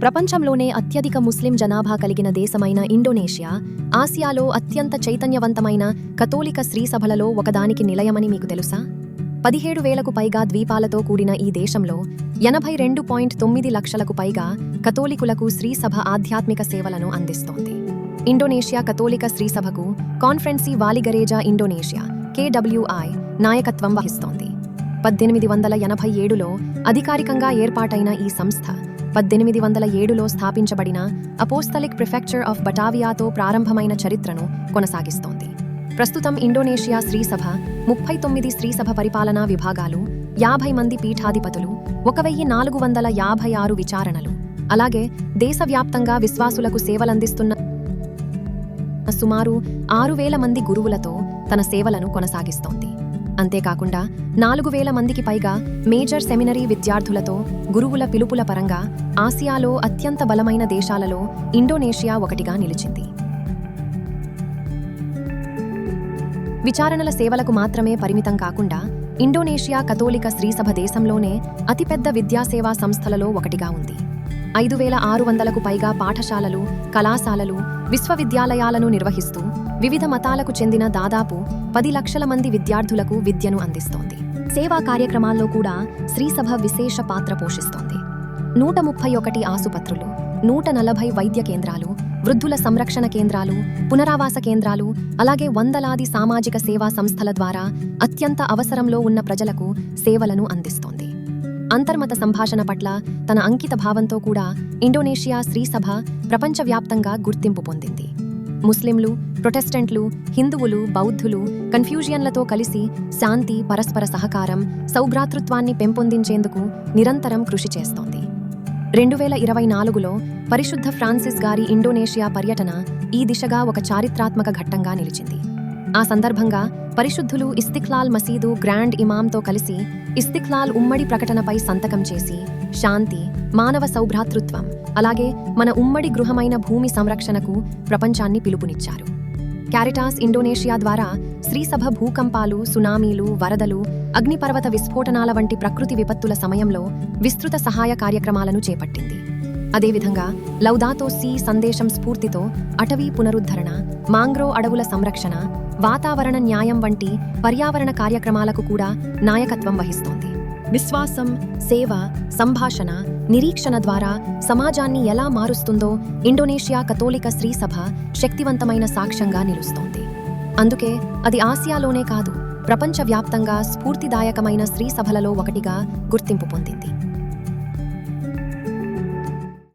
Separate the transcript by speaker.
Speaker 1: ప్రపంచంలోనే అత్యధిక ముస్లిం జనాభా కలిగిన దేశమైన ఇండోనేషియా, ఆసియాలో అత్యంత చైతన్యవంతమైన కథోలిక స్త్రీ సభలలో ఒకదానికి నిలయమని మీకు తెలుసా? 17,000కు పైగా ద్వీపాలతో కూడిన ఈ దేశంలో 82.9 లక్షలకు పైగా కథోలికులకు స్త్రీ సభ ఆధ్యాత్మిక సేవలను అందిస్తోంది. ఇండోనేషియా కథోలిక స్త్రీ సభకు కాన్ఫరెన్సీ వాలిగరేజా ఇండోనేషియా KWI నాయకత్వం వహిస్తోంది. 1887లో అధికారికంగా ఏర్పాటైన ఈ సంస్థ 1807లో స్థాపించబడిన అపోస్తలిక్ ప్రిఫెక్చర్ ఆఫ్ బటావియాతో ప్రారంభమైన చరిత్రను కొనసాగిస్తోంది. ప్రస్తుతం ఇండోనేషియా స్త్రీసభ 39 స్త్రీసభ పరిపాలనా విభాగాలు, 50 మంది పీఠాధిపతులు, 1456 విచారణలు, అలాగే దేశవ్యాప్తంగా విశ్వాసులకు సేవలందిస్తున్న సుమారు 6,000 మంది గురువులతో తన సేవలను కొనసాగిస్తోంది. అంతేకాకుండా 4,000 మందికి పైగా మేజర్ సెమినరీ విద్యార్థులతో గురువుల పిలుపుల పరంగా ఆసియాలో అత్యంత బలమైన దేశాలలో ఇండోనేషియా ఒకటిగా నిలిచింది. విచారణల సేవలకు మాత్రమే పరిమితం కాకుండా ఇండోనేషియా కథోలిక స్త్రీసభ దేశంలోనే అతిపెద్ద విద్యాసేవా సంస్థలలో ఒకటిగా ఉంది. 5,600కు పైగా పాఠశాలలు, కళాశాలలు, విశ్వవిద్యాలయాలను నిర్వహిస్తూ వివిధ మతాలకు చెందిన దాదాపు 10 లక్షల మంది విద్యార్థులకు విద్యను అందిస్తోంది. సేవా కార్యక్రమాల్లో కూడా స్త్రీసభ విశేష పాత్ర పోషిస్తోంది. 131 ఆసుపత్రులు, 140 వైద్య కేంద్రాలు, వృద్ధుల సంరక్షణ కేంద్రాలు, పునరావాస కేంద్రాలు, అలాగే వందలాది సామాజిక సేవా సంస్థల ద్వారా అత్యంత అవసరంలో ఉన్న ప్రజలకు సేవలను అందిస్తోంది. అంతర్మత సంభాషణ పట్ల తన అంకిత భావంతో కూడా ఇండోనేషియా స్త్రీసభ ప్రపంచవ్యాప్తంగా గుర్తింపు పొందింది. ముస్లింలు, ప్రొటెస్టెంట్లు, హిందువులు, బౌద్ధులు, కన్ఫ్యూజియన్లతో కలిసి శాంతి, పరస్పర సహకారం, సౌభ్రాతృత్వాన్ని పెంపొందించేందుకు నిరంతరం కృషి చేస్తోంది. 2024లో పరిశుద్ధ ఫ్రాన్సిస్ గారి ఇండోనేషియా పర్యటన ఈ దిశగా ఒక చారిత్రాత్మక ఘట్టంగా నిలిచింది. ఆ సందర్భంగా పరిశుద్ధులు ఇస్తిక్లాల్ మసీదు గ్రాండ్ ఇమామ్తో కలిసి ఇస్తిక్లాల్ ఉమ్మడి ప్రకటనపై సంతకం చేసి శాంతి, మానవ సౌభ్రాతృత్వం, అలాగే మన ఉమ్మడి గృహమైన భూమి సంరక్షణకు ప్రపంచాన్ని పిలుపునిచ్చారు. క్యారిటాస్ ఇండోనేషియా ద్వారా స్త్రీసభ భూకంపాలు, సునామీలు, వరదలు, అగ్నిపర్వత విస్ఫోటనాల వంటి ప్రకృతి విపత్తుల సమయంలో విస్తృత సహాయ కార్యక్రమాలను చేపట్టింది. అదేవిధంగా లౌదాతో సీ సందేశం స్ఫూర్తితో అటవీ పునరుద్ధరణ, మాంగ్రో అడవుల సంరక్షణ, వాతావరణ న్యాయం వంటి పర్యావరణ కార్యక్రమాలకు కూడా నాయకత్వం వహిస్తోంది. విశ్వాసం, సేవ, సంభాషణ, నిరీక్షణ ద్వారా సమాజాన్ని ఎలా మారుస్తుందో ఇండోనేషియా కథోలిక స్త్రీసభ శక్తివంతమైన సాక్ష్యంగా నిలుస్తోంది. అందుకే అది ఆసియాలోనే కాదు, ప్రపంచవ్యాప్తంగా స్ఫూర్తిదాయకమైన స్త్రీసభలలో ఒకటిగా గుర్తింపు పొందింది.